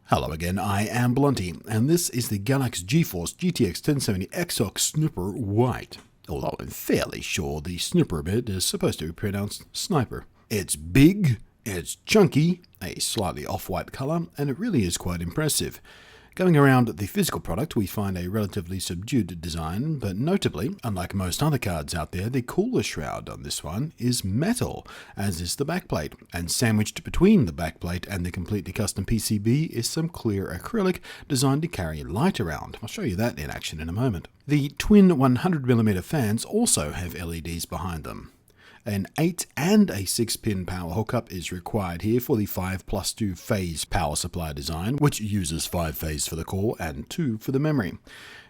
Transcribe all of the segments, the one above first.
Hello again, I am Blunty, and this is the Galax GeForce GTX 1070 Exoc Snooper White. Although I'm fairly sure the snooper bit is supposed to be pronounced sniper. It's big, it's chunky, a slightly off-white colour, and it really is quite impressive. Going around the physical product, we find a relatively subdued design, but notably, unlike most other cards out there, the cooler shroud on this one is metal, as is the backplate, and sandwiched between the backplate and the completely custom PCB is some clear acrylic designed to carry light around. I'll show you that in action in a moment. The twin 100mm fans also have LEDs behind them. An 8 and a 6-pin power hookup is required here for the 5+2 phase power supply design, which uses 5 phase for the core and 2 for the memory.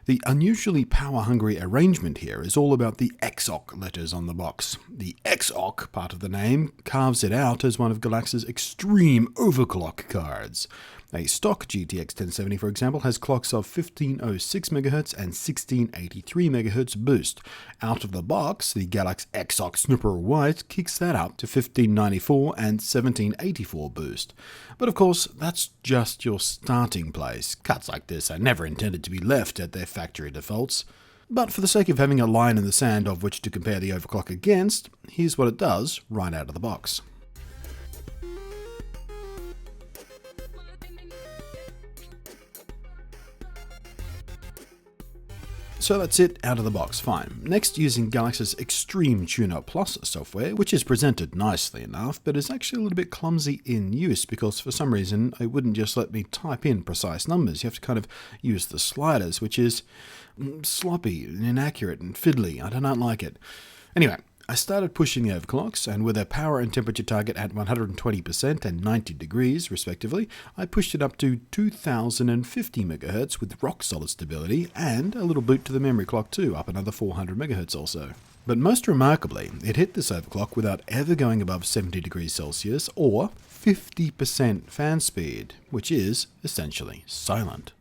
The unusually power-hungry arrangement here is all about the Exoc letters on the box. The Exoc part of the name carves it out as one of Galax's extreme overclock cards. A stock GTX 1070, for example, has clocks of 1506 MHz and 1683 MHz boost. Out of the box, the Galax Exoc Snooper White kicks that up to 1594 and 1784 boost. But of course, that's just your starting place. Cards like this are never intended to be left at their factory defaults. But for the sake of having a line in the sand of which to compare the overclock against, here's what it does right out of the box. So that's it out of the box, fine. Next, using Galax's Extreme Tuner Plus software, which is presented nicely enough, but is actually a little bit clumsy in use because for some reason it wouldn't just let me type in precise numbers. You have to kind of use the sliders, which is sloppy and inaccurate and fiddly. I don't like it. Anyway, I started pushing the overclocks, and with a power and temperature target at 120% and 90 degrees, respectively, I pushed it up to 2050 MHz with rock-solid stability, and a little boot to the memory clock too, up another 400 MHz or so. But most remarkably, it hit this overclock without ever going above 70 degrees Celsius or 50% fan speed, which is essentially silent.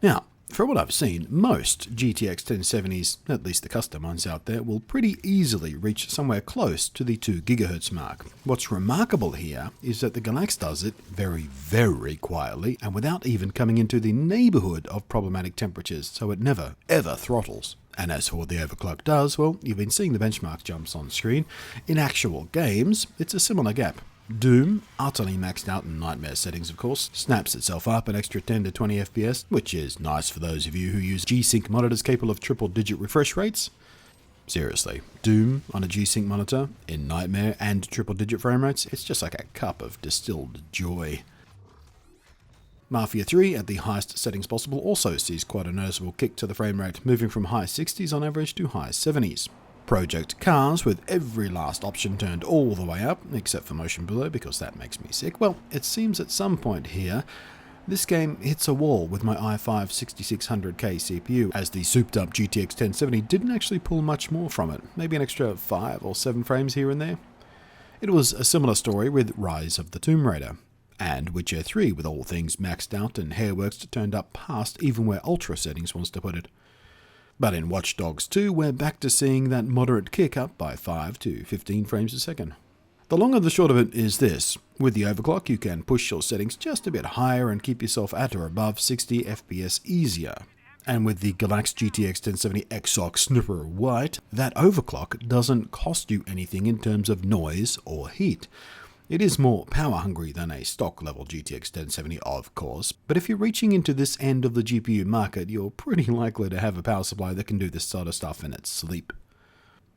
Now, for what I've seen, most GTX 1070s, at least the custom ones out there, will pretty easily reach somewhere close to the 2 GHz mark. What's remarkable here is that the Galax does it very, very quietly and without even coming into the neighborhood of problematic temperatures, so it never, ever throttles. And as for what the overclock does, well, you've been seeing the benchmark jumps on screen. In actual games, it's a similar gap. Doom, utterly maxed out in Nightmare settings of course, snaps itself up an extra 10 to 20 FPS, which is nice for those of you who use G-Sync monitors capable of triple-digit refresh rates. Seriously, Doom on a G-Sync monitor, in Nightmare and triple-digit frame rates, it's just like a cup of distilled joy. Mafia 3 at the highest settings possible also sees quite a noticeable kick to the frame rate, moving from high 60s on average to high 70s. Project Cars, with every last option turned all the way up, except for Motion Blur because that makes me sick. Well, it seems at some point here, this game hits a wall with my i5 6600K CPU, as the souped up GTX 1070 didn't actually pull much more from it, maybe an extra 5 or 7 frames here and there. It was a similar story with Rise of the Tomb Raider, and Witcher 3 with all things maxed out and hairworks turned up past even where Ultra settings wants to put it. But in Watch Dogs 2, we're back to seeing that moderate kick up by 5 to 15 frames a second. The long and the short of it is this. With the overclock, you can push your settings just a bit higher and keep yourself at or above 60 FPS easier. And with the Galax GTX 1070 Exoc Snooper White, that overclock doesn't cost you anything in terms of noise or heat. It is more power hungry than a stock level GTX 1070 of course, but if you're reaching into this end of the GPU market, you're pretty likely to have a power supply that can do this sort of stuff in its sleep.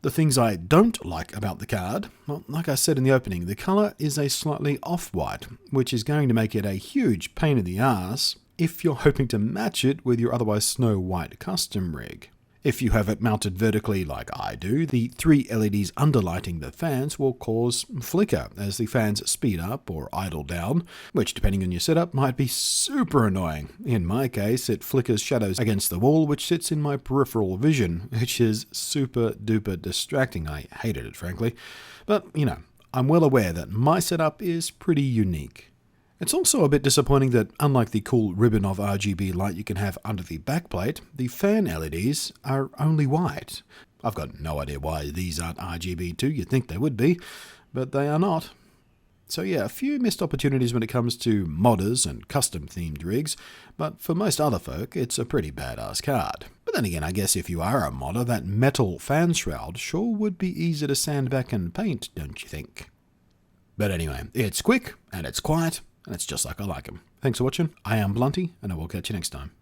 The things I don't like about the card, well, like I said in the opening, the colour is a slightly off-white, which is going to make it a huge pain in the ass if you're hoping to match it with your otherwise snow white custom rig. If you have it mounted vertically like I do, the 3 LEDs underlighting the fans will cause flicker as the fans speed up or idle down, which depending on your setup might be super annoying. In my case, it flickers shadows against the wall which sits in my peripheral vision, which is super duper distracting. I hated it frankly. But, you know, I'm well aware that my setup is pretty unique. It's also a bit disappointing that, unlike the cool ribbon of RGB light you can have under the backplate, the fan LEDs are only white. I've got no idea why these aren't RGB too. You'd think they would be, but they are not. So yeah, a few missed opportunities when it comes to modders and custom themed rigs, but for most other folk, it's a pretty badass card. But then again, I guess if you are a modder, that metal fan shroud sure would be easy to sand back and paint, don't you think? But anyway, it's quick, and it's quiet, and it's just like I like 'em. Thanks for watching, I am Blunty, and I will catch you next time.